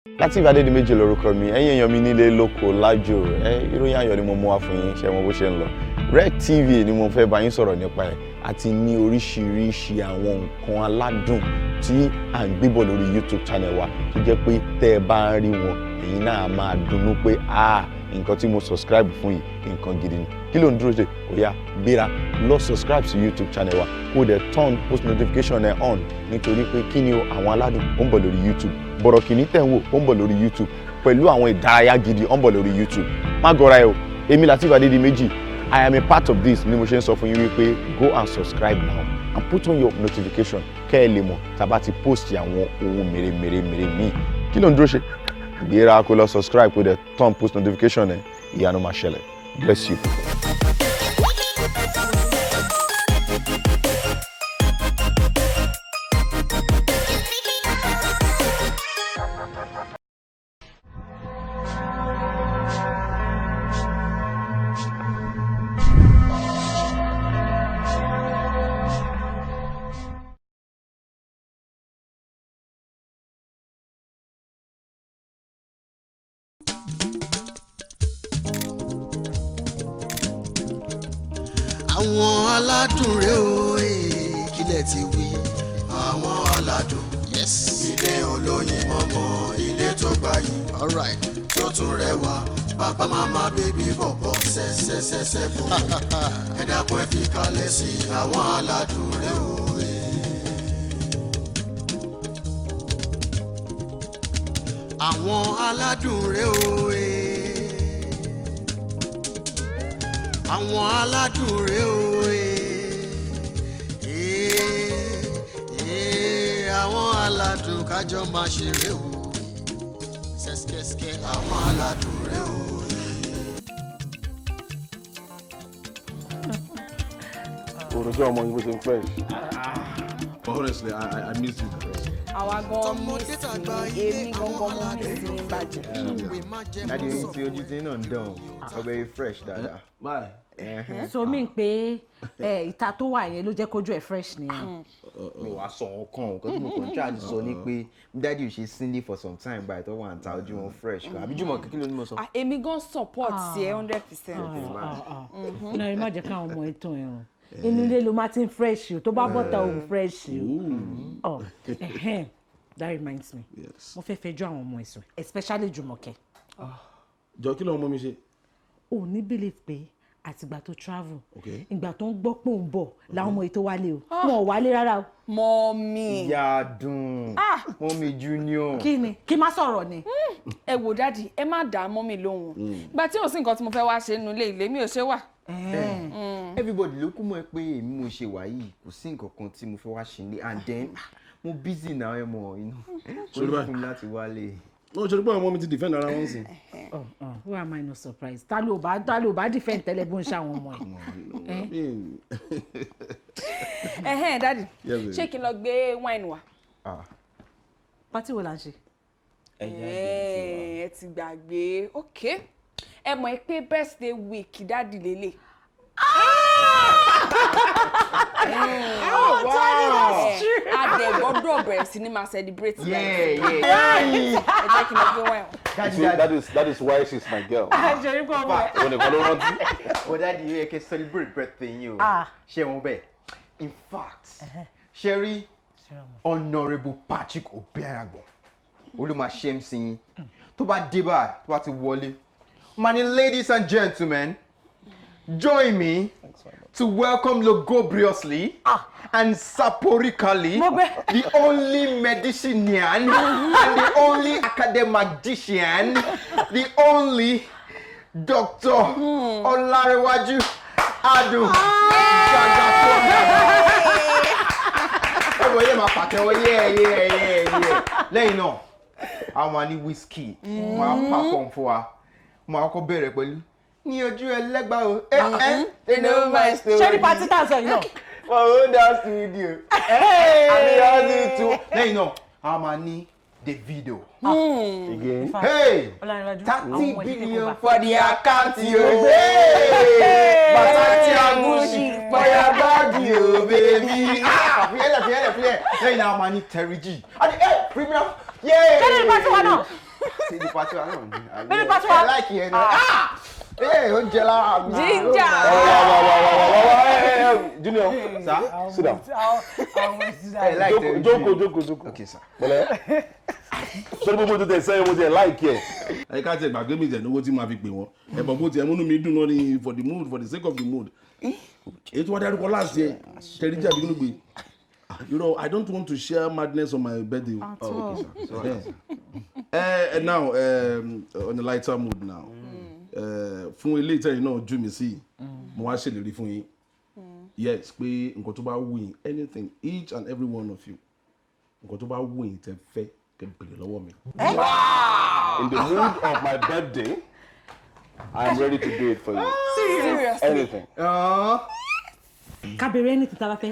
Lateef Adédìméjì lórúkọ mi, ẹ̀yin èèyàn mi nílé lóko lájò, ìròyìn ayọ̀ ni mo mú wá fún yín, ṣé mo bó ṣe ń lọ. Rec TV ni mo fẹ́ bá yín sọ̀rọ̀ nípa ẹ̀, àti ní oríṣiríṣi àwọn nǹkan aládùn tí à ń gbébọ̀ lórí YouTube channel wa tó jẹ́ pé tẹ́ ẹ bá ń rí wọn, ẹ̀yin náà máa dunnú pé nǹkan tí mo subscribe fún yìí nǹkan gidi ni. Kí ló ń dúró ṣe? Ó yá gbéra lọ subscribe sí YouTube channel wa kó dẹ̀ turn post notification ẹ̀ on nítorí pé kí ni o àwọn aládùn ó ń bọ̀ lórí YouTube. Bọ̀rọ̀ kìíní tẹ̀ ń wò ó ń bọ̀ lórí YouTube pẹ̀lú àwọn ìdárayá gidi ó ń bọ̀ lórí YouTube. Má gọra ẹ o, èmi Lateef Adédìméjì, I am a part of this ni mo ṣe ń sọ fún yín wípé go and subscribe now and put on your notification kẹ́ ẹ lè mọ̀ tá bá ti post àwọn ohun mèremère míì. Kí ló ń dúró ṣe? Gbéra kó lọ subscribe kó dẹ̀ turn post notification ẹ̀, ìyanu máa ṣẹlẹ̀. Bless you. Àwọn aládùn rẹ̀ o kílẹ̀ ti wí. Àwọn aládùn ilé olóyin mọ́mọ́ ilé tó gbayì tó tún rẹwà bàbá màmá bébí bọ̀bọ̀ ṣẹ́ṣẹ́ṣẹ́ṣẹ́ bọ̀ ẹ dákun ẹ fi kalẹ̀ sí àwọn aládùn rẹ̀ o. Àwọn aládùn rẹ̀ o àwọn aládùn rẹ̀ o àwọn aládùn kájọ máa ṣeré o ṣẹ́ṣkẹ́ṣkẹ́ àwọn aládùn rẹ̀ o. Òròjọ́ ọmọ yìí bó ṣe ń pẹ́. Honestly, I miss you. Àwa gan mú sí èmi gangan mú sí ní bàjẹ́. Dájú yín tí ojú tí náà ń dán ọbẹ̀ fresh dáadáa. Bye. So mi pé ìta tó wà yẹn ló jẹ́ kójú ẹ̀ fresh nìyẹn. Mi wàá sọ wọn kàn ọ́ kí mo kàn ṣáàjì sọ ni pé dájú ṣe sílé for some time báyìí tó wà ń ta ojú wọn fresh kan àbí Jùmọ̀ kékeré ló ní mo sọ. Èmi gan support ẹ 100%. Náà ẹ má jẹ́ káwọn ọmọ ètò ẹ̀ hàn. Inú ilé ló máa ti ń fresh o tó bá bọ́ta òun fresh o. That reminds me. Yes. Mo fẹ́ fẹjọ́ àwọn ọmọ ẹ̀sùn especially Jùmọ̀kẹ́. Jọ kí ló ọmọ mi ṣe? O ní believe pé àtìgbà tó travel Okay. ìgbà tó ń gbọ́ pé òun bọ̀ làwọn ọmọ ètò wálé o wọn ò wálé rárá o. Mọ́mí. Ìyá dùn mọ́mí junior. Kí ni kí má sọ̀rọ̀ ni. Ẹ wò dáàdì ẹ má dá mọ́mí lóhùn. Ìgbà tí ò sí nǹkan tí mo fẹ́ wá ṣe nínú ilé mi ò ṣe wà. Everybody ló kú mọ́ ẹ pé èmi mo ṣe wà yìí kò sí nǹkan kan tí mo fẹ́ wá ṣe ní and then mo busy náà ẹ mọ̀ inú ó ní fún mi láti wálé. No, ṣe rí pé àwọn ọmọ mi ti defend ara wọn sí. Who am I not surprised? Ta ló bá defend tẹ́lẹ̀ bó ń ṣe àwọn ọmọ ẹ̀. Dáàdì Yes, baby. ṣé kí n lọ gbé wine wá? Pátí wo la ń ṣe? Ẹ ti gbàgbé ok ẹ mọ̀ pé birthday week dáàdì lélẹ̀. Adé gbọ́dọ̀ bẹ̀rẹ̀ sí ni máa celebrate. Ẹ jẹ́ kí n lọ gbé wine. That is why she's my girl. Ṣèrí kọ́ ọmọ ẹ̀. Ó ní kọ́ ló rántí. But daddy you can celebrate birthday yín o. Ṣé wọn bẹ́ẹ̀? In fact, Sherry Honourable Patrick Obiaragbon olùmọ̀ ṣe ń sin tó bá dé báyìí tó bá ti wọlé. Many ladies and gentlemen, join me to welcome lugubriously and saporically the only medicinian and the only academician, the only Dr. Olarewaju Adun Jagafoda. Ẹ wọ yẹ máa pàtẹ́wọ́ lẹ́yìn náà a máa ní whiskey máa perform fún wa máa kọ́ bẹ̀rẹ̀ pẹ̀lú ní ojú ẹlẹ́gbàá o. They know my story. Ṣé ní pátí tá a sọ yìí náà? For who does video? And he does it too. Lẹ́yìn náà a máa ní Davido. Again. Hey! Ọlárẹ̀wájú, 30 àwọn billion ọmọ for the account yo. Bàtàtì àgùsì for your body yo baby. Fiyẹ́lẹ̀. Lẹ́yìn náà a máa ní Terry G. Àti criminal. Ṣé ní pátí wa náà? pàtó àwọn ọ̀hún. Bẹ́ẹ̀ni pàtó wa. Ẹ láìkì ẹ̀ náà. Ó jẹ lára mi. Ginger. Junior, Sir? sit down. Ẹ láìkì ẹ̀. Jókòó. Okay, sir. Pẹ̀lẹ́. Sọ́dọ̀ gbogbo tó tẹ̀ sẹ́yìn mo tẹ̀ láìkì ẹ̀. ẹ ká tẹ gbàgbé mi ìjẹ̀nówó tí màá fi pè wọ́n ẹ̀bọ̀n bó tiẹ̀ múnú mi dùn náà ni for the mood for the sake of the mood èyí tí wọ́n dárúkọ láti ẹ̀ tẹ̀rí jàbí nínú gbé you know I don't want to share madness on my birthday. Okay, sir. Sorry. And now on a lighter mood now fún ilé ìtẹ̀yìn náà jú mi sí mo wá ṣèlérí fún yín yes pé nǹkan tó bá wù yín anything each and every one of you nǹkan tó bá wù yín tẹ́ fẹ́ kẹ́ bèrè lọ́wọ́ mi. In the mood of my birthday, I'm ready to do it for you. Seriously. Anything. Ká béèrè anything tá a bá fẹ́.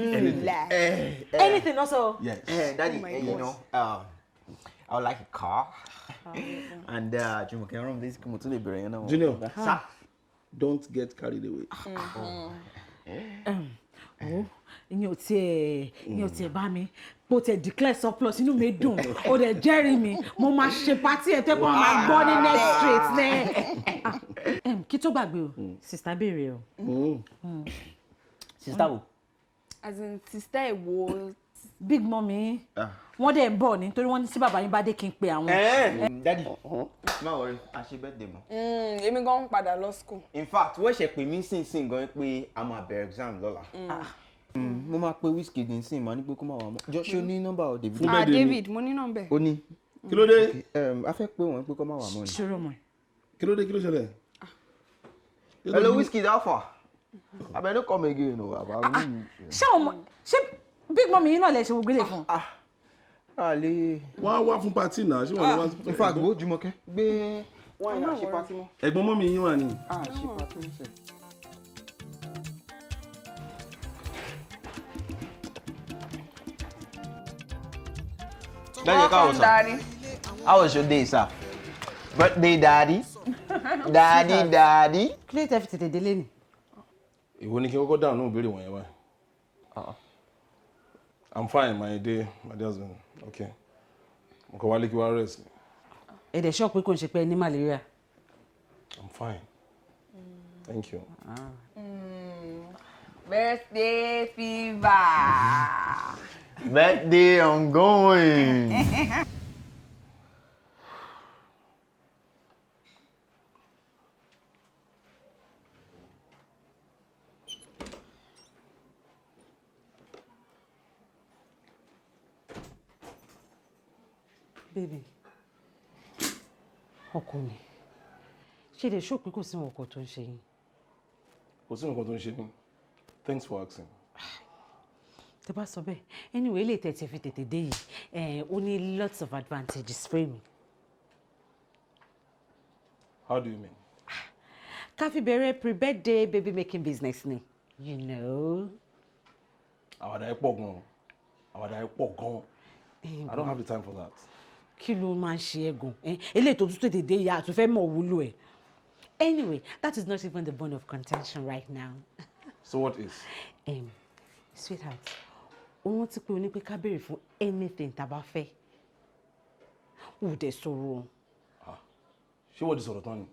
Anything also. Yes. Daddy, my you know, I would like a car. And Jumoke, I this come to the brain. Junior, Sir. don't get carried away. Ìyẹn ò tiẹ̀ bá mi bó tiẹ̀ declare surplus inú mi dùn ó dẹ̀ jẹ́rìí mi mo máa ṣe party ẹ̀ tẹ́ kó máa gbọ́ ní next street ní. Kí tó gbàgbé o sista béèrè o. Sister wo? As in sister èwo. Big mommy wọ́n dẹ̀ ń bọ̀ ní torí wọ́n ní sí bàbá yín bá dé kí n pe àwọn. Daddy, má worry, a ṣe birthday mọ́. Èmi gan ń padà lọ school. In fact, wọ́n ṣe pè mí sínsìn gan pé a máa bẹ̀rẹ̀ exam lọ́la. Mo máa pe Wizkid nísìn máa ní pé kó má wà mọ́. Jọ́ṣọ́ ní nọ́mbà ọ̀ David. David mo ní nọ́mbẹ̀. Ó ní. Kí ló dé? A fẹ́ pé wọ́n pé kó má wà mọ́ ni. ṣòro mọ̀. Kí ló dé? Kí ló ṣẹlẹ̀? Hello Wizkid, how far? Abeg no come again o. ṣé big mommy yín náà lè ṣe gbogbo ilé fún. Àlè. Wá fún party náà ṣé wọ́n lè wá fún. In fact, wo Jùmọ̀kẹ́ gbé wọ́n yà ṣe party mọ́. Ẹ̀gbọ́n mọ́mì yín wà ní. Ṣe party mọ́ sẹ́. Welcome, Daddy. How was your day, sir? Birthday, Daddy? Daddy? kí ló tẹ́ fi tètè délé ni. Ìwọ ni kí n kọ́kọ́ dáhùn náà béèrè wọ̀nyẹn wá. I'm fine, my day has been okay. Mo kàn wálé kí wá rest. Ẹ̀dẹ̀ ṣọ́ pé kò ń ṣe pé ẹ ní malaria. I'm fine. Thank you. Birthday fever. Birthday ongoing. Baby ọkọ mi ṣe lè ṣó pé kò sí ọkọ tó ń ṣe yín. Kò sí nǹkan tó ń ṣe mí. Thanks for asking. Tẹ́ bá sọ bẹ́ẹ̀ anyway ilé tẹ̀tẹ̀ fi tètè dé yìí ó ní lots of advantages fún mi. How do you mean? ká fi bẹ̀rẹ̀ pre-birthday baby making business ni you know. Àwàdà ẹ̀ pọ̀ gan. I don't have the time for that. Kí ló máa ń ṣe ẹ́ gan eléyìí tó tún tètè dé yìí àtúnfẹ́ mọ̀ wúlò ẹ̀. Anyway that is not even the bone of contention right now. So what is? Sweetheart òun ti pé o ní pé ká béèrè fún anything tá a bá fẹ́ ò dẹ̀ sọ̀rọ̀ o. Ṣé wọ́n ti sọ̀rọ̀ tán ni?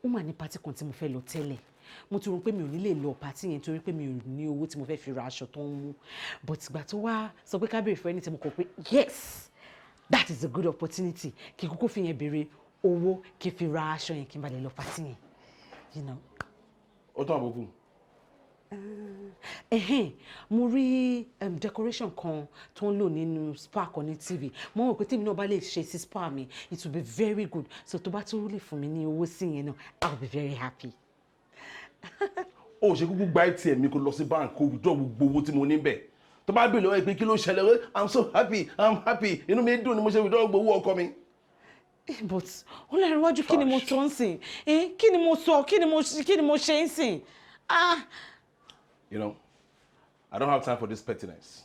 Ó mà ní pátí kan tí mo fẹ́ lọ tẹ́lẹ̀ mo ti rò pé mi ò ní lè lọ pátí yẹn torí pé mi ò ní owó tí mo fẹ́ fi ra aṣọ tó ń mú but ìgbà tó wá sọ pé ká béèrè fún anything mo kọ pé yes that is a good opportunity kí kúkú fi yẹn béèrè owó kí fi ra aṣọ yẹn kí n bá lè lọ pátí yẹn you know. Ó tán àbùkù. Mo rí decoration kan tó ń lò nínú spa kan ní TV mo rò pé tèmi náà bá lè ṣe sí spa mi it will be very good so tó bá tó lè fún mi ní owó sí yẹn náà I will be very happy. Ó ṣe kúkú gba ATM mi kó lọ sí bank kó withdraw gbogbo owó tí mo ní bẹ̀. Tó bá béèrè lọ́wọ́ pé kí ló ṣẹlẹ̀ I'm so happy inú mi dùn ni mo ṣe withdraw gbogbo owó ọkọ mi. But Ọlọ́run iwájú kí ni mo sọ ń sìn kí ni mo sọ kí ni mo ṣe ń sìn. You know, I don't have time for this pettiness.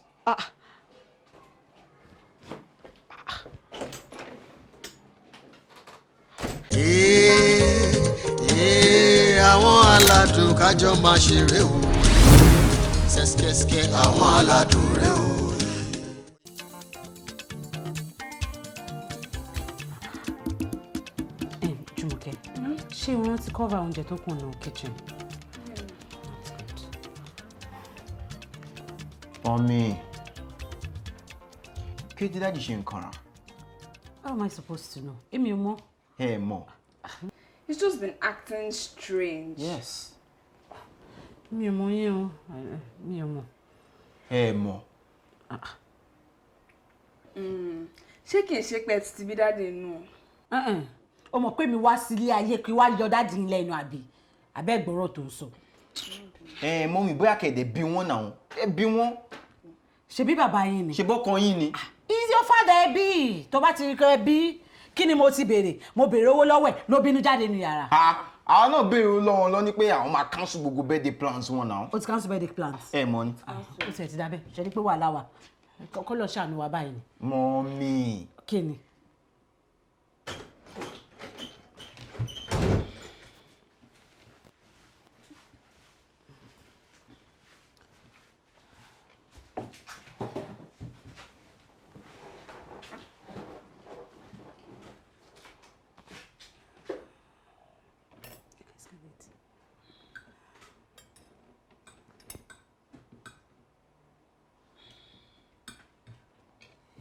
Àwọn aládùn kájọ máa ṣeré o ṣẹ́ṣkẹ́ṣkẹ́ àwọn aládùn rẹ o. Jùmọ̀kẹ́, ṣé o rántí cover oúnjẹ tó kù ní kitchen? Mommy, kí did Daddy ṣe nǹkan rà? How am I supposed to know? Èmi ò mọ̀. Ẹ mọ̀. He's just been acting strange. Yes. Mi ò mọ̀ yẹn o. Mi ò mọ̀. Ẹ mọ̀. Ṣé kìí ṣe pé ti bí dáàdì nù? O mọ̀ pé mi wá sílé ayé kí wá yọ dáàdì ńlẹ̀ inú àbí abẹ́gbọ̀rọ̀ tó ń sọ. Mommy, bóyá kẹ̀dẹ̀ bí wọ́n náà. Ẹ bí wọ́n. Ṣebí bàbá yín ni? Ṣé bọ́kàn yín ni? Is your father ẹbí? Tó bá ti rí kẹ́ bí kí ni mo ti béèrè? Mo béèrè owó lọ́wọ́ ẹ̀ ló bínú jáde nínú yàrá. Àwọn náà béèrè lọ́wọ́ lọ ní pé àwọn máa cancel gbogbo birthday plans wọn náà. O ti cancel birthday plans. Ẹ mọ̀ ni. O ti ẹ̀ ti dábẹ́ ṣe ni pé wàhálà wà kọ́ lọ ṣàánú wa báyìí ni. Mommy. Kí ni?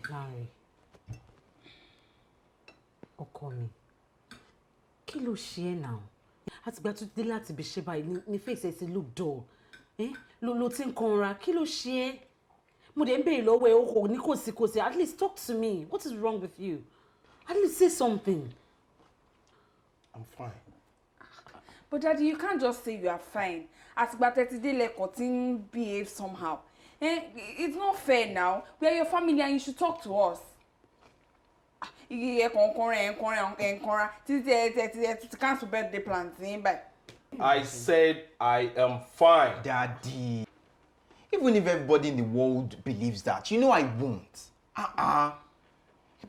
Larry, ọkọ mi, kí ló ṣe ẹ́ náà? Àtìgbà tó dé láti ibi ṣe báyìí ní face ẹ̀ ti look dull. Lo ti ń kanra, kí ló ṣe ẹ́? Mo dẹ̀ ń béèrè lọ́wọ́ ẹ̀ o ní kò sí. At least talk to me. What is wrong with you? At least say something. I'm fine. But Daddy, you can't just say you are fine. Àtìgbà tẹ́ ti dé lẹ́kọ̀ọ́ tí ń behave somehow. It's not fair now. We are your family and you should talk to us. Cancel birthday plans. I said I am fine. Daddy. Even if everybody in the world believes that, you know I won't. Bá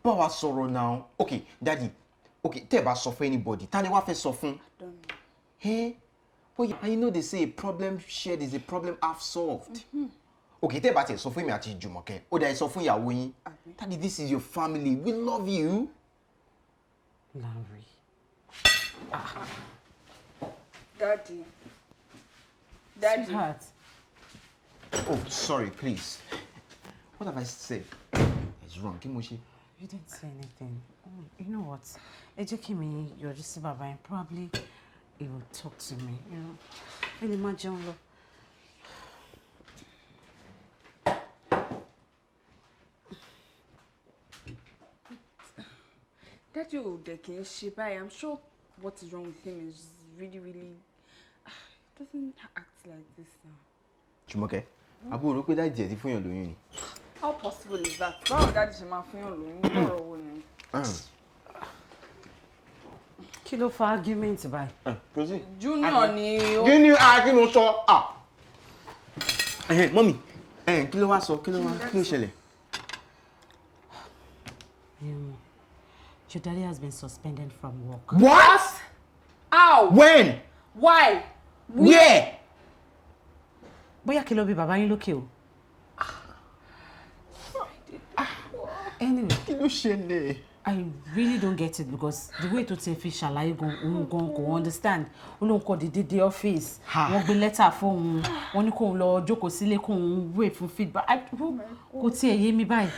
wa sọ̀rọ̀ now. Okay, Daddy. Okay, tẹ́ bá sọ fún anybody. Ta ni wá fẹ́ sọ fún? I don't know. Hey? Well, you know they say a problem shared is a problem half solved. Okay, tẹ́ bá tẹ́ sọ fún mi àti Jùmọ̀kẹ́. Ó dá sọ fún ìyàwó yín. Daddy, this is your family. We love you. Larry. Daddy. Sweetheart. Oh, sorry, please. What have I said? It's wrong. Kí mo ṣe? You didn't say anything. Oh, you know what? Ẹ jẹ́ kí mi yọjú sí bàbá yẹn. Probably he will talk to me. You know, ẹ lè má jẹun lọ. Daddy ò dẹ̀ kì í ṣe báyìí. I'm sure what is wrong with him is really he doesn't act like this now. Jùmọ̀kẹ́, àbúrò pé dáàdì ẹ̀ ti fún yàn lóyún ni. How possible is that? Báwo Daddy ṣe máa fún yàn lóyún lọ́rọ̀ wo ni? Kí ló fa argument báyìí? Junior ni ó. Junior, kí ló sọ? Mọ́mì, kí ló wá sọ? Kí ló ṣẹlẹ̀? Your daddy has been suspended from work. What? How? When? Why? Where? Bóyá kí ló bí bàbá yín lókè o. Anyway, Kí ló ṣẹlẹ̀? I really don't get it because the way to take fish ṣàlàyé gan kò understand. Ó lóun kọ́ dédé office. Wọ́n gbé lẹ́tà fóun. Wọ́n ní kóun lọ jókòó sílé kóun wait fún feedback. Kò tiẹ̀ yé mi báyìí.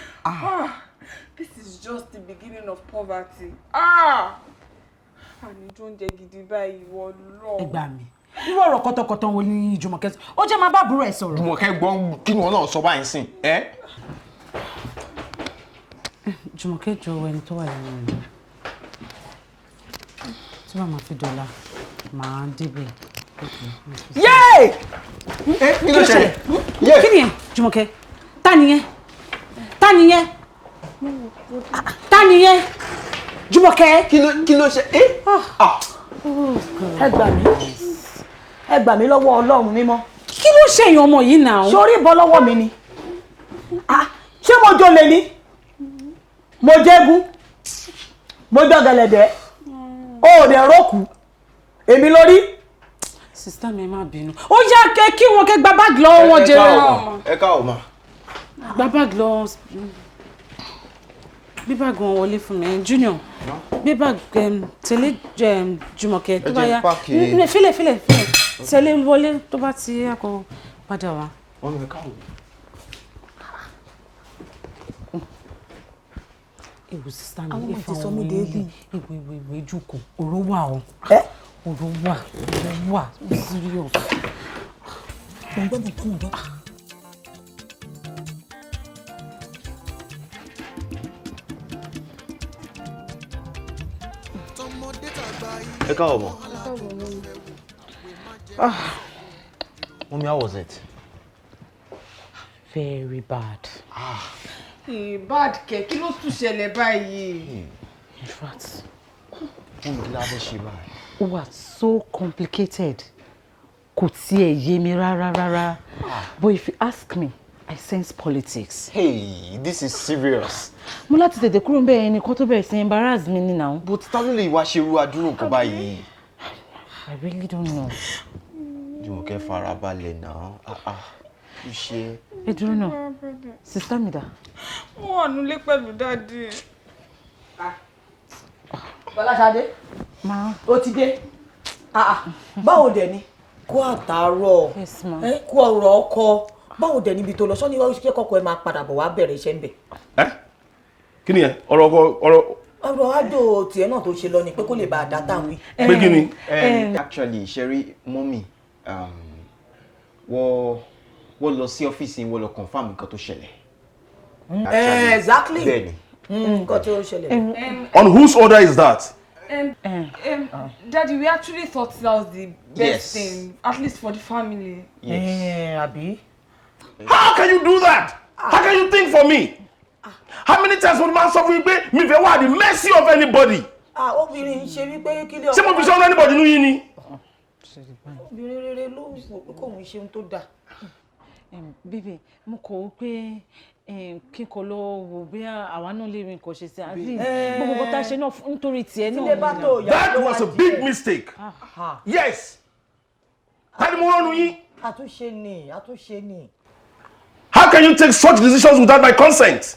This is just the beginning of poverty. Àní tó ń jẹ gidi báyìí wọ lọ. Ẹ gbà mí. Irú ọ̀rọ̀ kọ́tọ̀kọ́tọ̀ wo ni Jùmọ̀kẹ́ sọ? Ó jẹ́ máa bá àbúrò ẹ̀ sọ̀rọ̀. Jùmọ̀kẹ́ gbọ́ kí ni wọ́n náà sọ báyìí sìn. Jùmọ̀kẹ́ jọ ẹni tó wà lẹ́nu rẹ̀. Tí wọ́n máa fi dọ̀la, màá débẹ̀. Yay! Kí ló ṣẹlẹ̀? Kí ni ẹ, Jùmọ̀kẹ́? Ta ni yẹn? Ta ni yẹn? Ta ni yẹn? Jùmọ̀kẹ́? Kí ló ṣe? Ẹ gbà mí lọ́wọ́ Ọlọ́run mímọ́. Kí ló ṣe èèyàn ọmọ yìí náà? Sórí bọ́ lọ́wọ́ mi ni. Ṣé mo jolè ni? Mo jẹ́gún. Mo jọ̀gẹ̀lẹ̀dẹ̀. O ò dẹ̀ rókù. Èmi lórí. Sista mi má bínú. Ó yá kẹ́ kí wọn kẹ́ gba báàgì lọ́wọ́ wọn jẹ. Ẹ káàbọ̀ ma. Gba báàgì lọ́wọ́. Bí báàgì wọn wọlé fún mi. Junior. Bí báàgì tẹ̀lé Jùmọ̀kẹ́ tó bá yá. Fílẹ̀. Tẹ̀lé wọlé tó bá ti yá kó padà wá. Wọ́n mi káwọ́. Ewu sista mi. Àwọn ọmọ ti sọ mí déédéé. Ìwé jùkọ̀. Òró wà o. Òró wà. Serious. Mo ń gbọ́. Ẹ káwọ́ mọ́. Mommy, how was it? Very bad. Bad kẹ̀ kí ló tún ṣẹlẹ̀ báyìí? In fact, Mommy, kí la fẹ́ ṣe báyìí? ó wà so complicated. Kò tiẹ̀ yé mi rárá. But if you ask me, I sense politics. Hey, this is serious. Mo láti tètè kúrò ńbẹ̀ ẹni kan tó bẹ̀rẹ̀ sí embarrass mi ní now. But ta ló lè wá ṣe irú àdúrò nǹkan báyìí? I really don't know. Jùmọ̀kẹ́ farabalẹ̀ náà. Ó ṣe. Ẹ dúró náà. Sister mi dà. Wọ́n wà nílé pẹ̀lú dáàdì. Bọ́láṣadé. Ma. Ó ti dé. Báwo dẹ̀ ni? Kú àtàárọ̀. Yes, ma. Kú ọ̀rọ̀ ọkọ. Báwo dẹ̀ níbi tó lọ sọ́ni wá ṣe kọ́kọ́ ẹ máa padà bọ̀ wá bẹ̀rẹ̀ iṣẹ́ ń bẹ̀. Kí ni ẹ ọ̀rọ̀ àjò tiẹ̀ náà tó ṣe lọ ni pé kó lè bá a dá táwọn wí. pé kí ni. Actually, Sherry, mommy, wọ́n lọ sí ọ́fíìsì wọ́n lọ confirm nǹkan tó ṣẹlẹ̀. Exactly. Bẹ́ẹ̀ni. Nǹkan tó ṣẹlẹ̀. On whose order is that? Daddy, we actually thought that was the Yes. best thing, at least for the family. Àbí. How can you do that? How can you think for me? How many times would man sọ fún yín pé mi fẹ́ wá the mercy of anybody? Obìnrin ṣe wípé kí lè Ṣé mo fi ṣe ọ̀nà anybody nínú yín ni? obìnrin rere ló wò pé kóun ṣe ohun tó dáa. Bíbí, mo kọ̀ ó pé kíkọ lọ wò bí àwa náà lè rí nǹkan ṣe sí àbí gbogbo nǹkan tá a ṣe náà nítorí tiẹ̀ náà. Tílé bá tó yà That was a big mistake. Yes. Tani mo rọ́nu yín? Àtúnṣe ni. How can you take such decisions without my consent?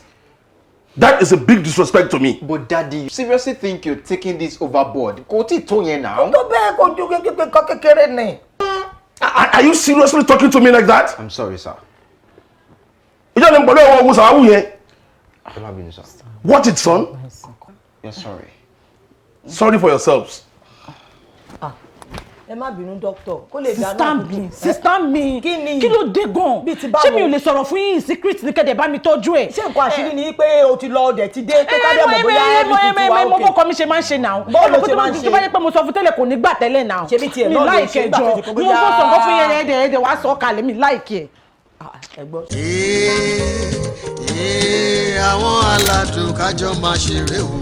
That is a big disrespect to me. But Daddy, you seriously think you're taking this overboard? Kò tí tó yẹn now. Tó bẹ́ẹ̀ kó ju kékeré ni. Are you seriously talking to me like that? I'm sorry, sir. Ìjọba ní pẹ̀lú ọwọ́ ogun sàáwù yẹn. Ẹ má bínú, sir. Watch it, son. You're sorry. Sorry for yourselves. Ẹ má bínú dókítà kó lè dáná. Sister mi kí ló dé gan? Bí ti báwo? Ṣé mi ò lè sọ̀rọ̀ fún yín secret ní kẹ́dẹ̀ bá mi tọ́jú ẹ̀? Ṣé nǹkan àṣírí ni pé o ti lọ ọdẹ ti dé pé ká dẹ̀ mọ̀ bóyá everything ti wá mo okay? bọ́kọ mi ṣe máa ń ṣe náà. Bọ́ọ̀lù ṣe máa ń ṣe. Tó bá yẹ pé mo sọ fún tẹ́lẹ̀ kò ní gbà tẹ́lẹ̀ náà. Ṣebí tiẹ̀ náà mi ló ṣe láìkẹ́ nígbà jọ tó ti kọ́ mo bóyá- kó sọ̀kọ́ fún yẹn ẹ̀ẹ́dẹ̀ wá sọ kalẹ̀ mi láìkẹ́. Ẹ gbọ́. Àwọn aládùn kájọ máa ṣeré o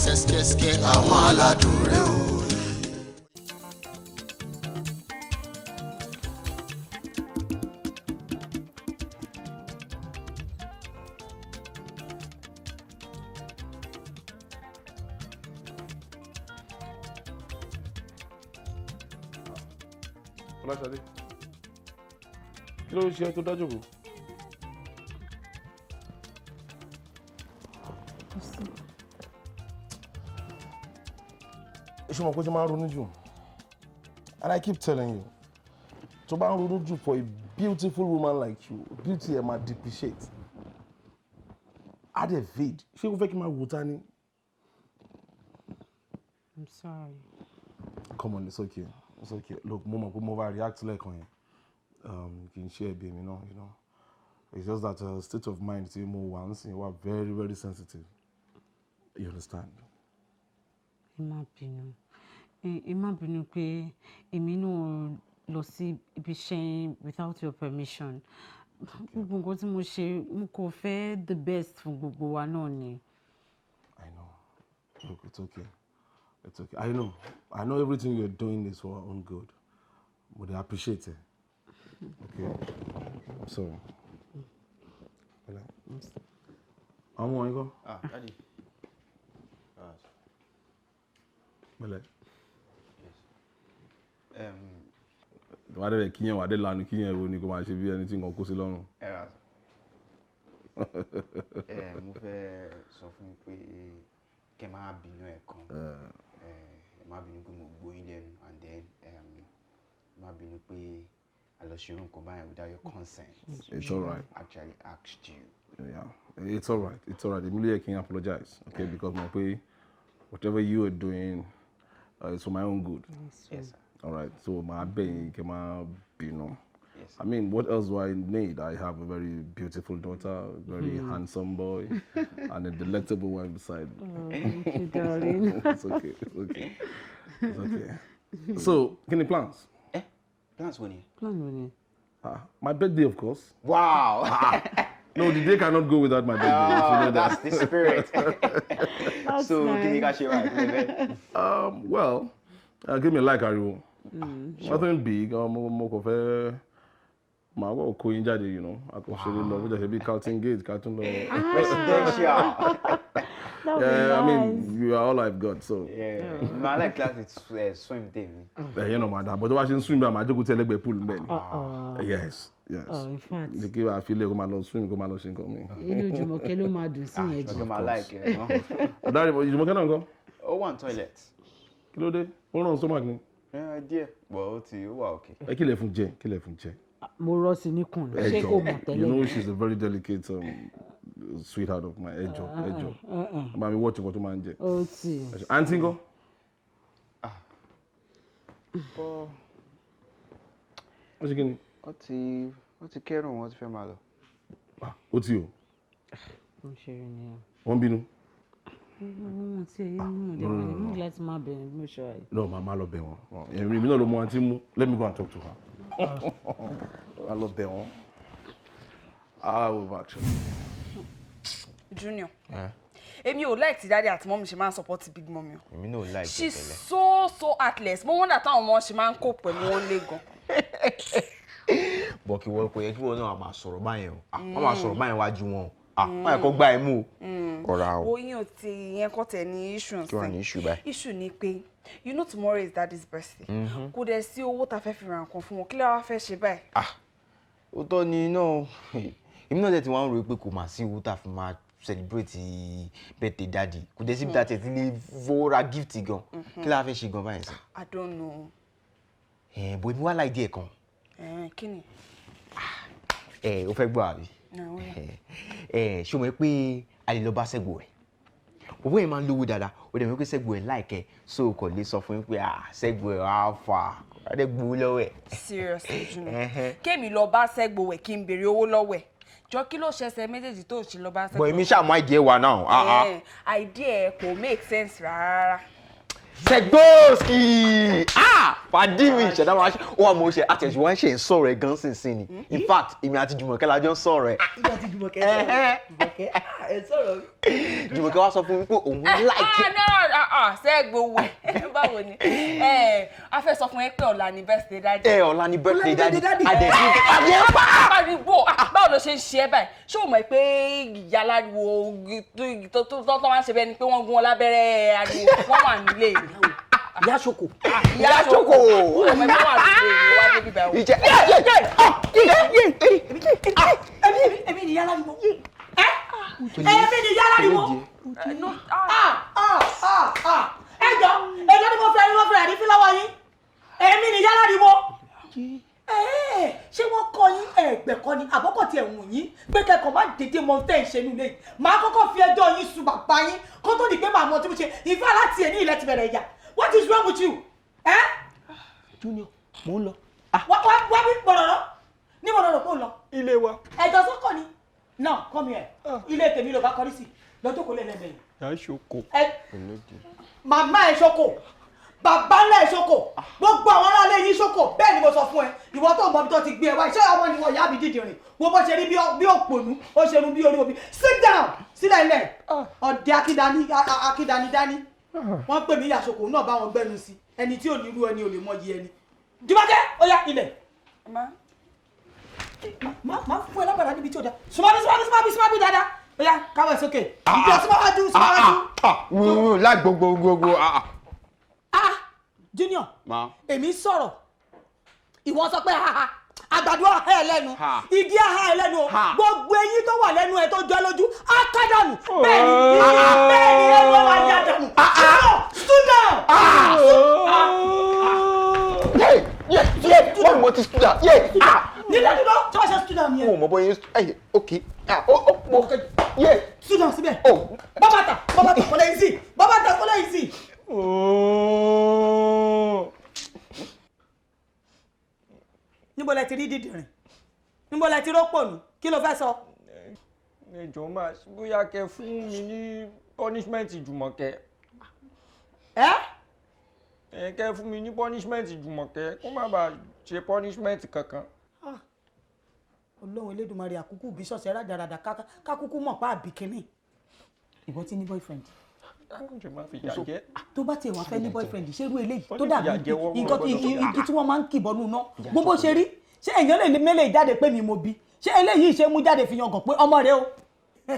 ṣẹ́ṣkẹ́ṣkẹ́ àwọn aládùn rẹ o. Ọláṣadé, kí ló ń ṣe tó dájú kù? Ṣé mo pé tí máa ń ronú jù? And I keep telling you, tó bá ń ronú jù for a beautiful woman like you, beauty ẹ̀ máa depreciate. Á dẹ̀ fade. Ṣé o fẹ́ kí n máa wò ta ni? I'm sorry. Come on, it's okay. It's okay. Look, mo mọ̀ pé mo bá react lẹ́ẹ̀kan yẹn. Kì í ṣe ẹ̀bi mi náà, you know. It's just that state of mind tí mo wà ń sìn wà very, very sensitive. You understand? Ẹ má bínú pé èmi náà lọ sí ibi iṣẹ́ without your permission. Gbogbo nǹkan tí mo ṣe mo kò fẹ́ the best fún gbogbo wa náà ni. I know. Look, it's okay. It's okay. I know everything you're doing is for our own good. But I appreciate it. Okay? I'm sorry. Àwọn ọmọ yín kọ́? Daddy. Bẹ́lẹ̀. Wà á dẹ̀ kíyàn wà á dẹ̀ lanu kíyàn wo ni kò máa ṣe bí ẹni tí nǹkan kó sí lọ́rùn. Mo fẹ́ sọ fún yín pé kẹ́ máa bínú ẹ̀kan. Má bínú pé mo gbóyún lẹ́nu and then má bínú pé I lọ ṣe irú nǹkan báyìí without your consent. It's all right. Actually asked you. Yeah, it's all right. It's all right. Emilia can apologize, okay? Because my pay, whatever you are doing, it's for my own good. Yes, sir. All right. So my baby came you know. Yes. I mean, what else do I need? I have a very beautiful daughter, very handsome boy, and a delectable one beside me. Oh, thank you, darling. It's okay. It's okay. It's okay. So, any plans? Plans when you? Plan when My birthday, of course. Wow. No, the day cannot go without my birthday. If you know That's the spirit. That's So, nice. can you guys share right? Well, give me a like, Ariwo. Nothing big. Mo kò fẹ́ màá wọ̀ kó yín jáde, you know. A kò ṣeré lọ, bó jẹ́ ṣe bí Carlton Gate, Carlton lọ. Presidential. That would be Yeah, I nice. mean, you are all I've got, so. Yeah. No, I like class. It's swim day. You know, madam. But why should swim? My joke tell you pool, man. Yes, yes. Oh, in fact. The give I feel like come along swim, come along sing me. Inú Jùmọ̀kẹ́ ló máa dùn sí yẹn jù. I like it. No? Daddy, you mo kana nko? Oh, one toilet. Kí ló dé? Ó ràn stomach ni. Yeah, idea. Well, it's you. Wow, okay. Ẹ kí lẹ fún jẹ, kí lẹ fún jẹ. Mo rọ́ sí níkùn. Ẹ Ṣé kò mọ̀ jọ̀ọ́. You know tẹ́lẹ̀? she's a very delicate sweetheart of mine. Ẹ jọ̀ọ́. Bá mi watch nǹkan tó máa ń jẹ. Ó tì. Auntie ńkọ́? Ó ṣe kí ni? Ó ti kẹ́rùn wọn ti fẹ́ máa lọ. Ó ti o. Mo ṣe rí ni. Wọ́n bínú. Mo ti ẹ̀yìn mú ọ̀dẹ̀ wọn. Mo ní láti máa bẹ̀rẹ̀ bí mo ṣe wà yìí. No, màmá lọ bẹ̀ wọ́n. Èmi náà ló mú àǹtí mú. Let me go and talk to her. Màmá lọ bẹ̀ wọ́n. I will actually. Junior. Èmi ò like ti daddy àti mommy ṣe máa ń support big mommy o. Èmi náà like She's so heartless. Mo wonder táwọn ọmọ ṣe máa ń kó pẹ̀lú wọn lé gan. Bọ̀ kí wọ́n kò yẹ kí wọ́n náà máa sọ̀rọ̀ báyẹn o. Wọ́n máa sọ̀rọ̀ báyẹn wájú wọn o. Wọ́n yẹ kó gbá ẹ mú o. Ọ̀rá o. Oyin ò ti ìyẹn kọ́ tẹ̀ ní issue Kí wàá ní issue báyìí? Issue ni pé you know tomorrow is daddy's birthday. Kò dẹ̀ sí owó tá fẹ́ fi ra nǹkan fún wọn. Kí lẹ wá fẹ́ ṣe báyìí? Ó tọ́ ni náà. Èmi náà dẹ̀ ti wọ́n rò pé kò máa sí owó tá fi máa celebrate birthday daddy. Kò dẹ̀ síbi tá tẹ̀ ti lè fowó ra gift gan. Kí la fẹ́ ṣe gan báyìí sí? I don't know. Bọ̀ èmi wá láì díẹ̀ kan. Kí ni? Ó fẹ́ gbọ́ àbí? Ṣé o mọ̀ pé a lè lọ bá Ṣẹ́gun ẹ̀? Owó yẹn máa ń lówó dáadáa, ó dẹ̀ mọ̀ pé Ṣẹ́gun ẹ̀ láìkẹ́, so kò lè sọ fún yín pé Ṣẹ́gun ẹ̀ á fà á dẹ̀ gbowó lọ́wọ́ ẹ̀. Seriously, Junior. Kémi lọ bá Ṣẹ́gun ẹ̀ kí n béèrè owó lọ́wọ́ ẹ̀. Jọ kí ló ṣẹ̀ṣẹ̀ méjèèjì tó ṣe lọ bá Ṣẹ́gun. Bọ̀ èmi ṣàmú idea wa náà. Idea ẹ̀ kò make sense rárá. Ṣẹ́gbóòsì! Pàdí mi ìṣẹ̀dá máa ṣe ó wà mọ̀ ṣe àtẹ̀sí wọ́n ṣe ń sọ̀rọ̀ ẹ̀ gan sínsìn ni. In fact, èmi àti Jùmọ̀kẹ́ la jọ ń sọ̀rọ̀ ẹ̀. ìgbà tí Jùmọ̀kẹ́ sọ̀rọ̀ Jùmọ̀kẹ́ wá sọ fún mi pé òun láìkẹ́. Ṣẹ́gun wẹ̀ báwo ni? A fẹ́ sọ fún ẹ pé ọ̀la ni birthday daddy. Ọ̀la ni birthday daddy. Pariwo báwo ló ṣe ń ṣe ẹ́ báyìí? Ṣé o mọ̀ pé ìyá aláriwo tó wá ṣe bẹ́ẹ̀ ni pé wọ́n gún wọn lábẹ́rẹ́ ariwo wọ́n wà nílé ìlú. ìyá ṣoko. Ìyá Ṣoko! Ọmọ ẹgbẹ́ wà nílé ìlú wá débi báyìí. Ìjẹ́ èmi ni yálà ni mo. èmi ni yálà ni mo. ẹjọ́ ni mo fẹ́ rí fúláwọ́ yín. èmi ni yálà ni mo. ṣé wọ́n kọ́ yín ẹ̀gbẹ́ kọ́ ni àbọ̀kọ̀ tí ẹ̀ wù yín pé kẹ́kọ̀ọ́ má dédé mọ tẹ́ ìṣe nílé yìí màá kọ́kọ́ fi ẹjọ́ yín sùn bàbá yín kó tó di pé màá mọ tí mo ṣe ìfẹ́ láti ẹ̀ ní ilẹ̀ ti bẹ̀rẹ̀ ìjà. What is wrong with you? Junior, mo ń lọ. Wá bí gbọ̀dọ̀dọ̀ ní gbọ̀dọ̀dọ̀ kó lọ. Ilé wa. Ẹjọ́ sọ́kọ̀ ni. Now come here. Ilé tèmi ló bá kọrí sí. Lọ́jọ́ kò lè lẹ́mẹ̀yìn. Ìyá Ṣoko. Màmá ẹ̀ ṣoko. Bàbá ńlá ẹ̀ ṣoko. Gbogbo àwọn aráalé yín ṣoko. Bẹ́ẹ̀ ni mo sọ fún ẹ. Ìwọ tó mọ ibi tó ti gbé ẹ wá. Iṣẹ́ ọmọ ni wọ́n yá mi dídì rìn. Wo bó ṣe rí bí òpònú. Ó ṣe rú bí orí omi. Sit down. Sílẹ̀ ilẹ̀. Ọ̀dẹ akídani. Wọ́n pè mí ìyá ṣoko náà bá wọn gbẹ́nu sí. Ẹni tí ò ní irú ẹni ò lè mọ iye ẹni. Jùmọ̀kẹ́ ó yá ilẹ̀. Má fún ẹ lábàdà níbi tí ó dá. Súnmọ́ bí dáadáa. Ó yá káwọ̀ sókè. Ìjọ súnmọ́. Láì gbogbo. Junior, èmi sọ̀rọ̀. Ìwọ sọ pé àgbàdo aha ẹ lẹ́nu igi aha ẹ lẹ́nu gbogbo eyín tó wà lẹ́nu ẹ tó jọ lójú á ká dànù bẹ́ẹ̀ni ẹ ló wá já dànù student. wọ́n mọ̀ ti student nílẹ̀ dídọ́ tí wọ́n ṣe student yẹn. mo mọ̀ bọ́ yín ok student síbẹ̀ bàbàtà kò lè sí bàbàtà kò lè sí. níbo lẹ ti rí dídìrín níbo lẹ ti rọ́pò nù kí ló fẹ́ sọ. ẹjọ máa bóyá kẹ́ fún mi ní punishment Jùmọ̀kẹ́. Kẹ́ fún mi ní punishment Jùmọ̀kẹ́ kó má bàa ṣe punishment kankan. Ọlọ́run Elédùmarè àkúkú bí ṣọ̀ṣẹ́ rádaràdà kákúkú mọ̀ pa àbí kínní. ìwọ ti ní boyfriend. tó bá tiẹ̀ wá fẹ́ ní boyfriend ṣerú eléyìí tó dàbí nǹkan igi tí wọ́n máa ń kìbọnú náà gbogbo ṣe rí ṣé èèyàn lè mélèé jáde pé mi mo bí ṣé eléyìí ṣe mú jáde fi yangàn pé ọmọ rẹ o.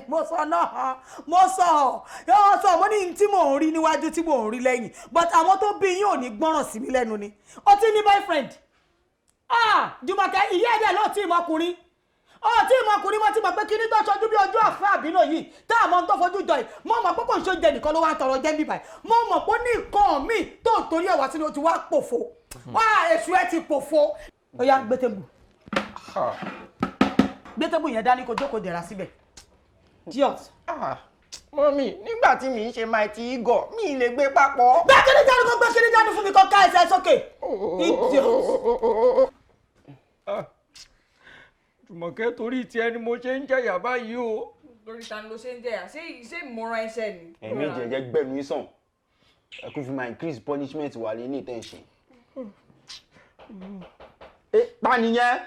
mo sọ náà mo sọ mo ní tí mò ń rí níwájú tí mò ń rí lẹ́yìn but àwọn tó bí yín ò ní gbọ́ràn sí mi lẹ́nu ni ó ti ní boyfriend. Jùmọ̀kẹ́ ìyá ẹ̀dẹ̀ ló tí ìmọkùnrin tí ìmọkùnrin mo ti mọ̀ pé kíní tó ṣojú bí ojú àfẹ́ àbínú yìí tá àmọ́ tó fojú jọ yìí mo mọ̀ pé kò ń ṣe oúnjẹ nìkan ló wá ń tọrọ jẹ́ bíbáyìí mo mọ̀ pé ní nǹkan míì tó torí ẹ̀wà sínú ti wá pòfo èṣù ẹ ti pòfo. ó yá gbẹ́tẹ́bù yẹn dání kó jókòó dẹ̀ra síbẹ̀. Dios. Mọ́mí nígbà tí mi ń ṣe máa ti igọ̀ mi lè gbé papọ̀. gbé kíní jáde fún mi kó ká ẹsẹ̀ sókè. Jùmọ̀kẹ́ torí ti ẹni mo ṣe ń jẹ̀yà báyìí o. lórí ta ni ló ṣe ń jẹ̀yà ṣé ìmọ̀ràn ẹ̀ṣẹ̀ ni. ẹ̀mí jẹ̀jẹ̀ gbẹ̀mí sàn ẹ̀kún fi máa increase punishment wà lé ní ìtẹ̀sán. pànìyàn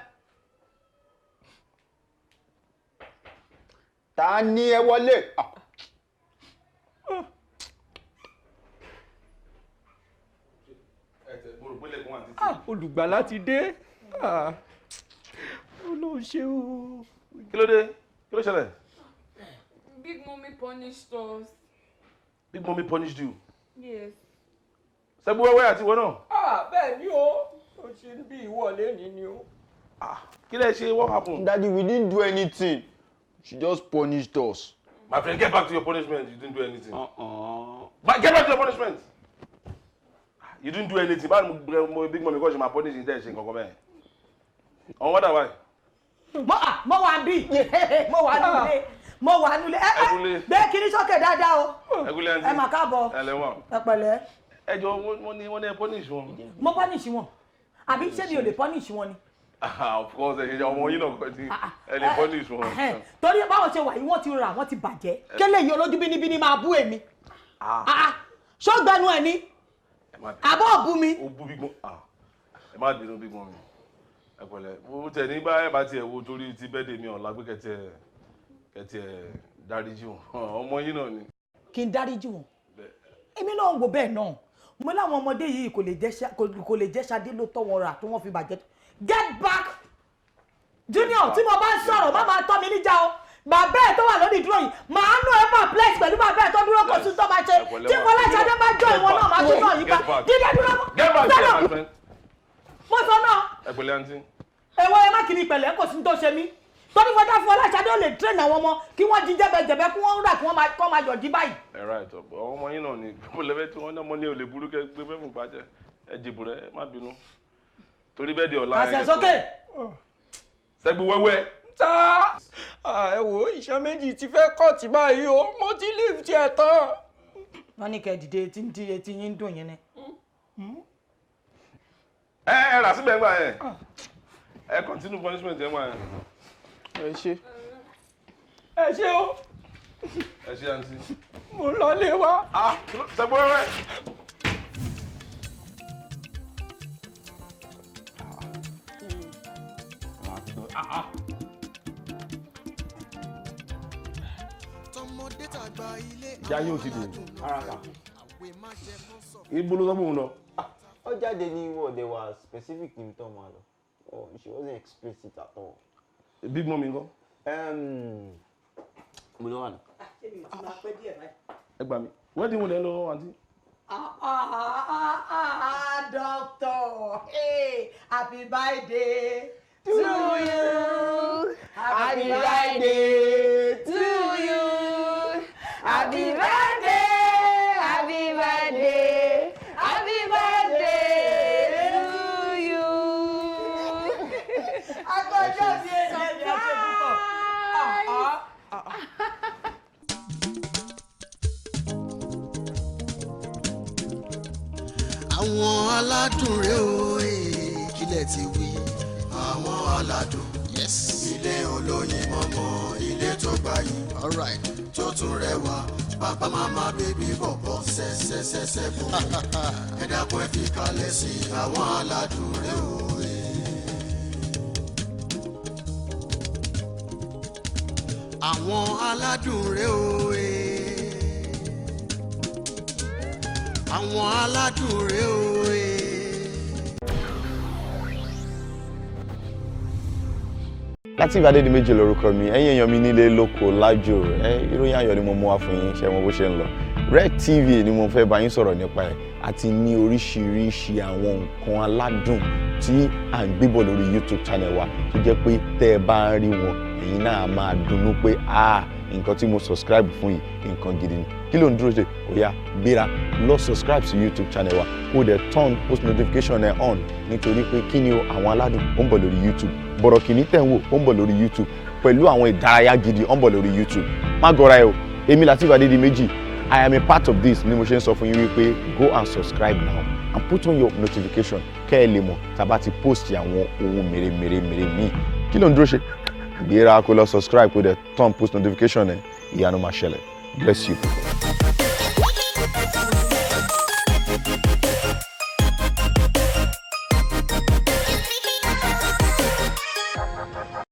ta ni ẹ wọlé. Olùgbàlà ti dé. Olóò ṣe o. Kí ló dé? Kí ló ṣẹlẹ̀? Big Mommy punished us. Big Mommy punished you? Yes. Ṣẹ́gun wẹ́wẹ́ àti ìwọ náà? Bẹ́ẹ̀ ni o. O ṣe ń bí ìwọlé ní ni o. Kí lẹ ṣe? What happened? Daddy, we didn't do anything. She just punished us. My friend, get back to your punishment. You didn't do anything. But get back to your punishment. You didn't do anything. Big Mommy because you my punish in there. She come here. On what why? Mo wà bí. Mo wà nulẹ̀. Gbé kíní sókè dáadáa o. Ẹ mà káàbọ̀. Ẹ pẹ̀lẹ́. Ẹ jọ wọ́n ní punish wọn. Mo punish wọn. Àbí ṣé mi ò lè punish wọn ni? Of course, ọmọ yín náà kọ́ ti ẹ lè punish wọn. Torí báwọn ṣe wà yìí wọ́n ti rà wọ́n ti bàjẹ́. Kélé yìí olójú bínibíní máa bú èmi. Ṣó gbẹnu ẹ̀ ni? Àbọ̀ ọ̀bú mi. Ó bú Big Mommy. Ẹ má bínú Big Mommy. Ẹ pẹ̀lẹ́. Mo tẹ̀ ní bá ẹ bá tiẹ̀ wo torí ti bẹ́ẹ̀dẹ̀ mi ọ̀la pé kẹ̀tẹ̀ dáríjì wọn. Ọmọ yín náà ni. Kí n dáríjì wọn? Èmi náà ń wo bẹ́ẹ̀ náà. Mo láwọn ọmọdé yìí kò lè jẹ́ Ṣadé ló tọ́ wọn rà tí wọ́n fi bàjẹ́. Get back! Junior, tí mo bá ń sọ̀rọ̀ má máa tọ́ mi níjà o. Bàbá ẹ̀ tó wà lórí ìdúró yìí, màá nù ẹ́ perplex pẹ̀lú bàbá ẹ̀ tó dúró kó tún tó máa ṣe. Tí Fọlá Ṣadé bá jọ ìwọ náà máa tún náà yí pa. Dídé dúró mọ́. Get back here, my friend. Mo sọ náà. Ẹ pẹ̀lẹ́ àǹtí. Ẹ̀wọ́ ẹ má kiri pẹ̀lẹ́ kò sí tó ṣe mí. Torí Fọlá Ṣadé ò lè train àwọn ọmọ kí wọ́n jí jẹ́bẹ̀jẹ̀bẹ̀ kí wọ́n rà kí wọ́n máa yọ̀dí báyìí. Ẹ ra ẹ̀tọ́ ọmọ yín náà ni gbogbo lẹ́fẹ̀ẹ́ tí wọ́n náà mọ́ ní olè burú kẹ́ gbé fẹ́ fún pàjẹ́ ẹ jìbù rẹ má bínú. Torí bẹ́ẹ̀ di ọ̀la ẹ̀ Àṣẹ sókè. Ṣẹ́gun wẹ́wẹ́. Ẹ wo iṣẹ́ méjì ti fẹ́ kọ́ọ̀tì báyìí o mo ti leave tiẹ̀ tán. Wọ́n ní kẹ́ dìde tí ń di etí yín dùn yín ni. Ẹ rà síbẹ̀ ńgbà yẹn. Ẹ continue punishment ẹ̀ ńgbà yẹn. Ẹ ṣé. Ẹ ṣé o. Ẹ ṣé àǹtí. Mo lọ lé wa. Ṣẹ́gun wẹ́wẹ́. Ìyá yóò ti dè. Ibo ló sọ fún un lọ? Ó jáde ní wọ́n they were specific ní tó máa lọ. She wasn't explicit at all. Big Mommy ńkọ́? Mo lọ wà ní. Ẹ gbà mí. Wọ́n ti mú lẹ́ lọ àǹtí. Doctor, hey, happy birthday to you. Happy birthday to you. Happy birthday, happy birthday, happy birthday to you. Agbọ́jọ́ sí ẹ̀jẹ̀ ní ọ̀sẹ̀ púpọ̀. Àwọn aládùn rèé o, kílẹ̀ ti wí. Àwọn aládùn, yes. Ilé olóyin mọ́mọ́, ilé tó gbayì, alright. Tó tún rẹwà, bàbá màmá bèbí bọ̀bọ̀ ṣẹ́ṣẹ́ṣẹ́ṣẹ́ bọ̀. Ẹ dákun ẹ fi kalẹ̀ sí àwọn aládùn rèé o. Àwọn aládùn rèé o. Àwọn aládùn rèé o. Lateef Adédìméjì lórúkọ mi, ẹ̀yin èèyàn mi nílé lóko lájò, ìròyìn ayọ̀ ni mo mú wá fún yín, ṣé mo bó ṣe ń lọ. Rec TV ni mo fẹ́ bá yín sọ̀rọ̀ nípa ẹ̀, àti ní oríṣiríṣi àwọn nǹkan aládùn tí à ń gbébọ̀ lórí YouTube channel wa tó jẹ́ pé tẹ́ ẹ bá ń rí wọn ẹ̀yin náà máa dunnú pé nǹkan tí mo subscribe fún yìí nǹkan gidi ni. Kí ló ń dúró ṣe? Ó yá gbéra lọ subscribe sí YouTube channel wa kó dẹ̀ turn post notification ẹ̀ on nítorí pé kí ni o àwọn aládùn ó ń bọ̀ lórí YouTube, bọ̀rọ̀ kìíní tẹ̀ ń wò ó ń bọ̀ lórí YouTube pẹ̀lú àwọn ìdárayá gidi ó ń bọ̀ lórí YouTube. Má gọra ẹ o, èmi Lateef Adédìméjì, I am a part of this ni mo ṣe ń sọ fún yín wípé go and subscribe now and put on your notification kẹ́ ẹ lè mọ̀ tá a bá ti post àwọn ohun mèremère míì. Kí ló ń dúró ṣe? Gbéra kó lọ subscribe kó dẹ̀ turn post notification ẹ̀, ìyanu máa ṣẹlẹ̀. Bless you.